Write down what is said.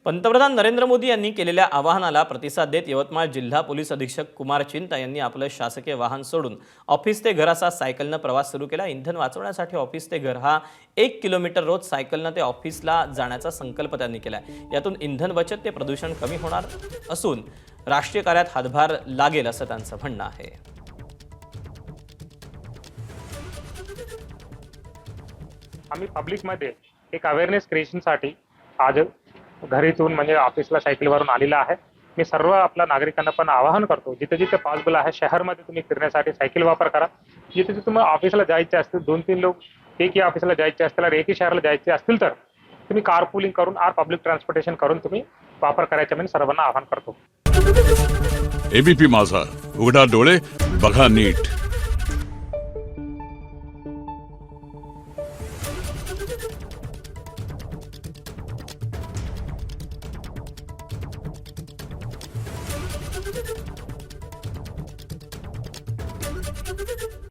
पंतप्रधान नरेंद्र मोदी यांनी केलेल्या आवाहनाला प्रतिसाद देत यवतमाळ जिल्हा पोलीस अधीक्षक कुमार चिंता यांनी आपलं शासकीय वाहन सोडून ऑफिस ते घर असा सायकलनं प्रवास सुरू केला। इंधन वाचवण्यासाठी ऑफिस ते घर हा 1 किलोमीटर रोज सायकलनं ते ऑफिसला जाण्याचा संकल्प त्यांनी केलाय। यातून इंधन बचत ते प्रदूषण कमी होणार असून राष्ट्रीय कार्यात हातभार लागेल असं त्यांचं म्हणणं आहे। आम्ही पब्लिकमध्ये एक अवेअरनेस क्रिएशनसाठी आज घरीतून म्हणजे ऑफिसला सायकलवरून आलेला आहे। मी सर्व आपल्या नागरिकांना पण आवाहन करतो, जिथे जिथे पॉसिबल आहे शहरमध्ये तुम्ही फिरण्यासाठी सायकल वापर करा। जिथे जिथे तुम्हाला ऑफिसला जायचे असतील, 2-3 लोक एकही ऑफिसला जायचे असतील और एकही शहराला जायचे असतील तर तुम्ही कारपूलिंग करून और पब्लिक ट्रान्सपोर्टेशन करून तुम्ही वापर करायचे मी सर्वांना आवाहन करतो। एबीपी माझा, उघडा डोळे बघा नीट। Thank you.